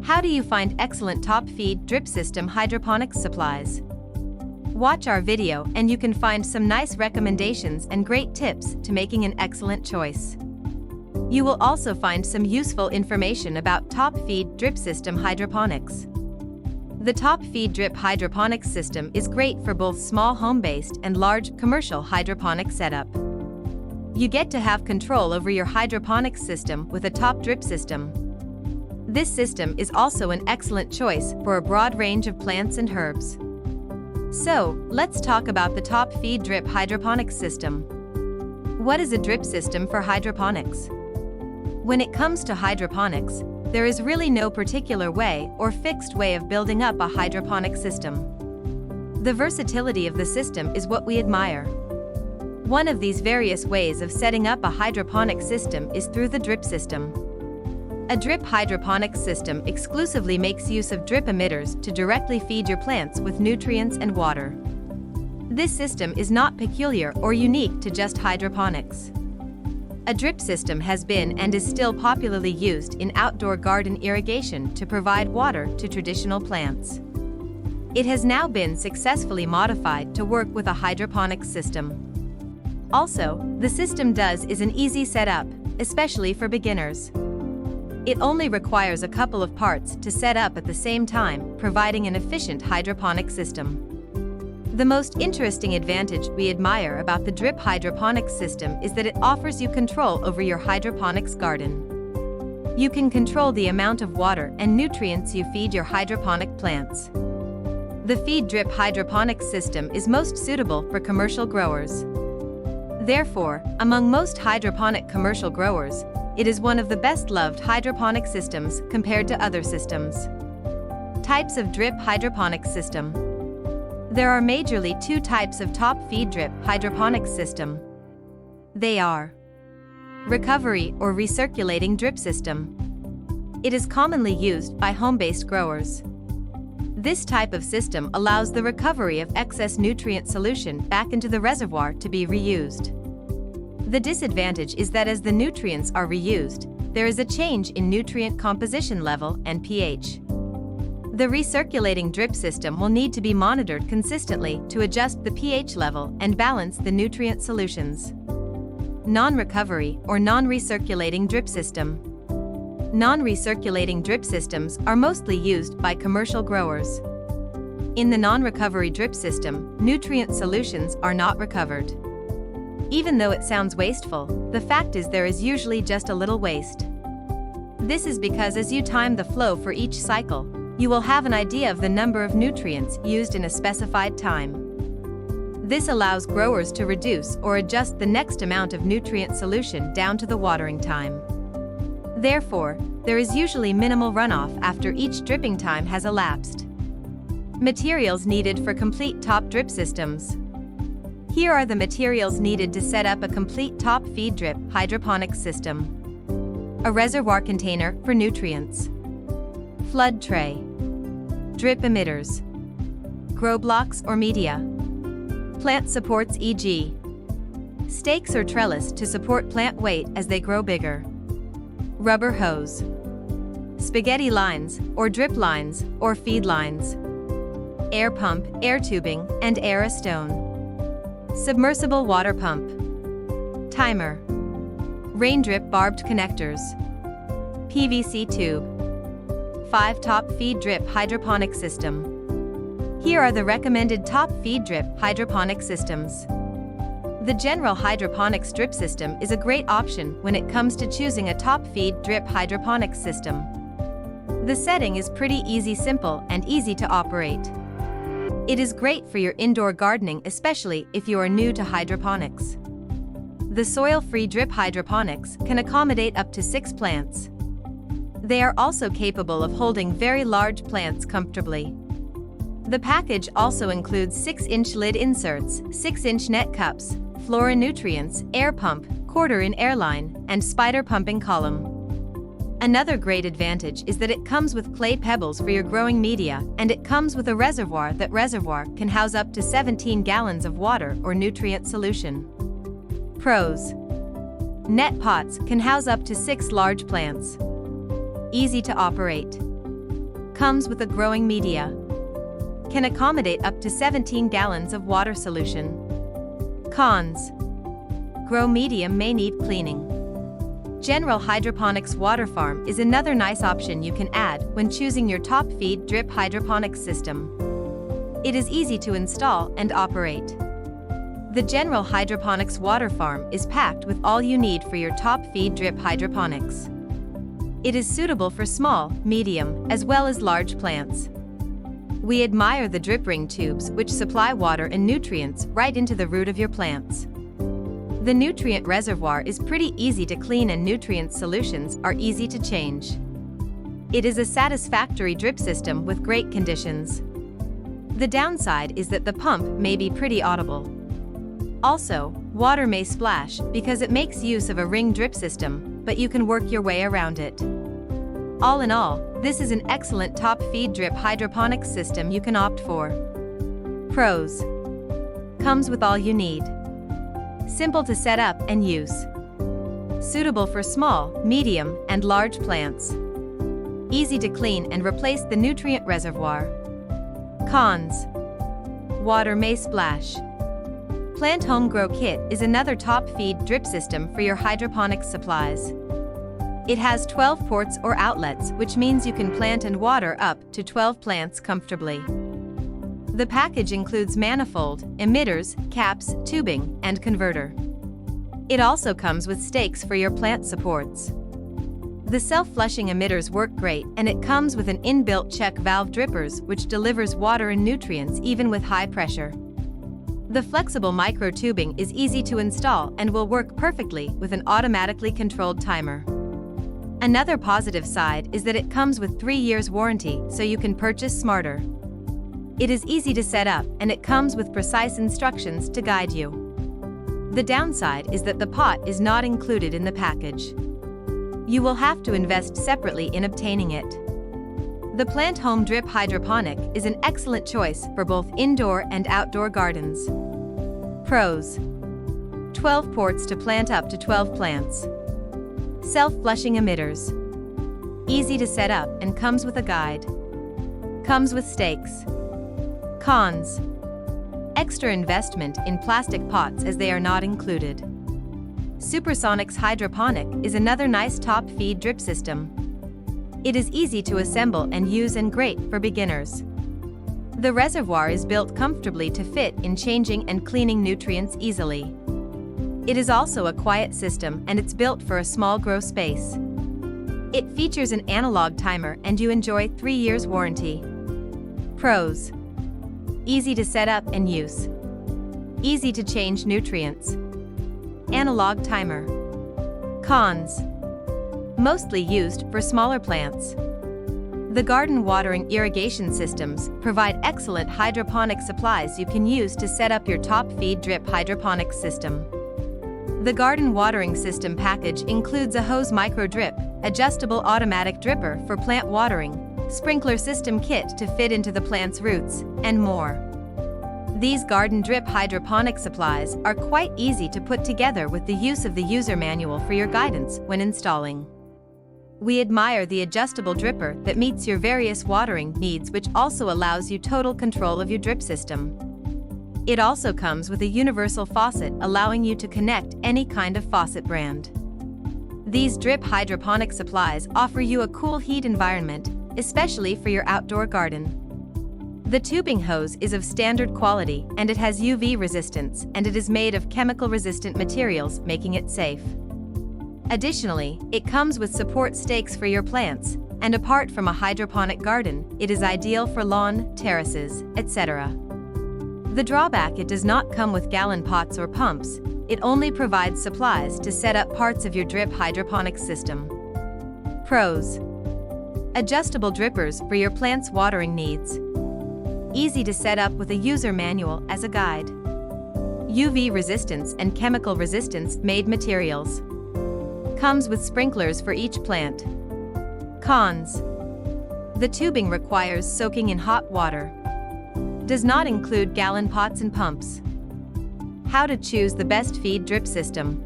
How do you find excellent top-feed drip system hydroponics supplies? Watch our video and you can find some nice recommendations and great tips to making an excellent choice. You will also find some useful information about top-feed drip system hydroponics. The top-feed drip hydroponics system is great for both small home-based and large commercial hydroponic setup. You get to have control over your hydroponics system with a top drip system. This system is also an excellent choice for a broad range of plants and herbs. So, let's talk about the top-feed drip hydroponics system. What is a drip system for hydroponics? When it comes to hydroponics, there is really no particular way or fixed way of building up a hydroponic system. The versatility of the system is what we admire. One of these various ways of setting up a hydroponic system is through the drip system. A drip hydroponics system exclusively makes use of drip emitters to directly feed your plants with nutrients and water. This system is not peculiar or unique to just hydroponics. A drip system has been and is still popularly used in outdoor garden irrigation to provide water to traditional plants. It has now been successfully modified to work with a hydroponics system. Also, the system is an easy setup, especially for beginners. It only requires a couple of parts to set up at the same time, providing an efficient hydroponic system. The most interesting advantage we admire about the drip hydroponics system is that it offers you control over your hydroponics garden. You can control the amount of water and nutrients you feed your hydroponic plants. The feed drip hydroponics system is most suitable for commercial growers. Therefore, among most hydroponic commercial growers, it is one of the best-loved hydroponic systems compared to other systems. Types of drip hydroponic system. There are majorly two types of top-feed drip hydroponic system. They are recovery or recirculating drip system. It is commonly used by home-based growers. This type of system allows the recovery of excess nutrient solution back into the reservoir to be reused. The disadvantage is that as the nutrients are reused, there is a change in nutrient composition level and pH. The recirculating drip system will need to be monitored consistently to adjust the pH level and balance the nutrient solutions. Non-recovery or non-recirculating drip system. Non-recirculating drip systems are mostly used by commercial growers. In the non-recovery drip system, nutrient solutions are not recovered. Even though it sounds wasteful, the fact is there is usually just a little waste. This is because as you time the flow for each cycle, you will have an idea of the number of nutrients used in a specified time. This allows growers to reduce or adjust the next amount of nutrient solution down to the watering time. Therefore, there is usually minimal runoff after each dripping time has elapsed. Materials needed for complete top drip systems. Here are the materials needed to set up a complete top-feed drip hydroponics system. A reservoir container for nutrients. Flood tray. Drip emitters. Grow blocks or media. Plant supports e.g. stakes or trellis to support plant weight as they grow bigger. Rubber hose. Spaghetti lines, or drip lines, or feed lines. Air pump, air tubing, and air stone. Submersible water pump. Timer. Rain drip barbed connectors. PVC tube. 5 top feed drip hydroponic system. Here are the recommended top feed drip hydroponic systems. The general hydroponics drip system is a great option when it comes to choosing a top feed drip hydroponics system. The setting is pretty simple and easy to operate. It is great for your indoor gardening, especially if you are new to hydroponics. The soil-free drip hydroponics can accommodate up to 6 plants. They are also capable of holding very large plants comfortably. The package also includes 6-inch lid inserts, 6-inch net cups, flora nutrients, air pump, quarter-in airline, and spider pumping column. Another great advantage is that it comes with clay pebbles for your growing media, and it comes with a reservoir can house up to 17 gallons of water or nutrient solution. Pros. Net pots can house up to 6 large plants. Easy to operate. Comes with a growing media. Can accommodate up to 17 gallons of water solution. Cons. Grow medium may need cleaning. General Hydroponics Water Farm is another nice option you can add when choosing your top feed drip hydroponics system. It is easy to install and operate. The General Hydroponics Water Farm is packed with all you need for your top feed drip hydroponics. It is suitable for small, medium, as well as large plants. We admire the drip ring tubes which supply water and nutrients right into the root of your plants. The nutrient reservoir is pretty easy to clean and nutrient solutions are easy to change. It is a satisfactory drip system with great conditions. The downside is that the pump may be pretty audible. Also, water may splash because it makes use of a ring drip system, but you can work your way around it. All in all, this is an excellent top feed drip hydroponics system you can opt for. Pros. Comes with all you need. Simple to set up and use. Suitable for small, medium, and large plants. Easy to clean and replace the nutrient reservoir. Cons. Water may splash. Plant Home Grow Kit is another top feed drip system for your hydroponics supplies. It has 12 ports or outlets, which means you can plant and water up to 12 plants comfortably. The package includes manifold, emitters, caps, tubing, and converter. It also comes with stakes for your plant supports. The self-flushing emitters work great, and it comes with an inbuilt check valve drippers which delivers water and nutrients even with high pressure. The flexible micro tubing is easy to install and will work perfectly with an automatically controlled timer. Another positive side is that it comes with 3 years warranty, so you can purchase smarter. It is easy to set up and it comes with precise instructions to guide you. The downside is that the pot is not included in the package. You will have to invest separately in obtaining it. The Plant Home Drip Hydroponic is an excellent choice for both indoor and outdoor gardens. Pros. 12 ports to plant up to 12 plants. Self-flushing emitters. Easy to set up and comes with a guide. Comes with stakes. Cons. Extra investment in plastic pots as they are not included. Supersonics Hydroponic is another nice top feed drip system. It is easy to assemble and use and great for beginners. The reservoir is built comfortably to fit in changing and cleaning nutrients easily. It is also a quiet system and it's built for a small grow space. It features an analog timer and you enjoy 3 years warranty. Pros. Easy to set up and use. Easy to change nutrients. Analog timer. Cons. Mostly used for smaller plants. The garden watering irrigation systems provide excellent hydroponic supplies you can use to set up your top feed drip hydroponics system. The garden watering system package includes a hose micro drip, adjustable automatic dripper for plant watering, sprinkler system kit to fit into the plant's roots, and more. These garden drip hydroponic supplies are quite easy to put together with the use of the user manual for your guidance when installing. We admire the adjustable dripper that meets your various watering needs, which also allows you total control of your drip system. It also comes with a universal faucet allowing you to connect any kind of faucet brand. These drip hydroponic supplies offer you a cool heat environment, especially for your outdoor garden. The tubing hose is of standard quality and it has UV resistance, and it is made of chemical-resistant materials, making it safe. Additionally, it comes with support stakes for your plants, and apart from a hydroponic garden, it is ideal for lawn, terraces, etc. The drawback: it does not come with gallon pots or pumps. It only provides supplies to set up parts of your drip hydroponics system. Pros. Adjustable drippers for your plant's watering needs. Easy to set up with a user manual as a guide. UV resistance and chemical resistance made materials. Comes with sprinklers for each plant. Cons. The tubing requires soaking in hot water. Does not include gallon pots and pumps. How to choose the best feed drip system.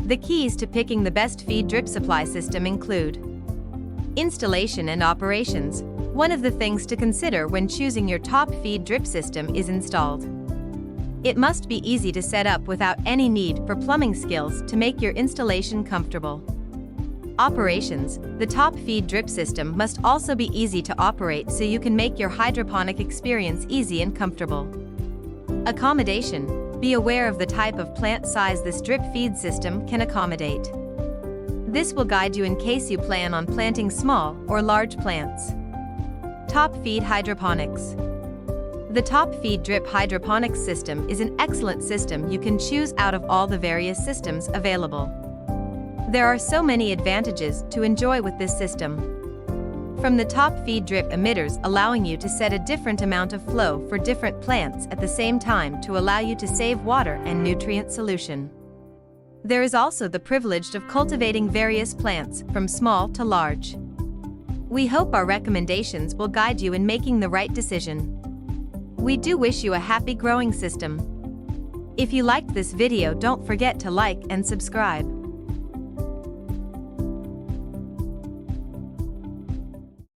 The keys to picking the best feed drip supply system include installation and operations. One of the things to consider when choosing your top feed drip system is installed. It must be easy to set up without any need for plumbing skills to make your installation comfortable. Operations: the top feed drip system must also be easy to operate so you can make your hydroponic experience easy and comfortable. Accommodation: be aware of the type of plant size this drip feed system can accommodate. This will guide you in case you plan on planting small or large plants. Top feed hydroponics. The top feed drip hydroponics system is an excellent system you can choose out of all the various systems available. There are so many advantages to enjoy with this system. From the top feed drip emitters allowing you to set a different amount of flow for different plants at the same time to allow you to save water and nutrient solution. There is also the privilege of cultivating various plants from small to large. We hope our recommendations will guide you in making the right decision. We do wish you a happy growing system. If you liked this video, don't forget to like and subscribe.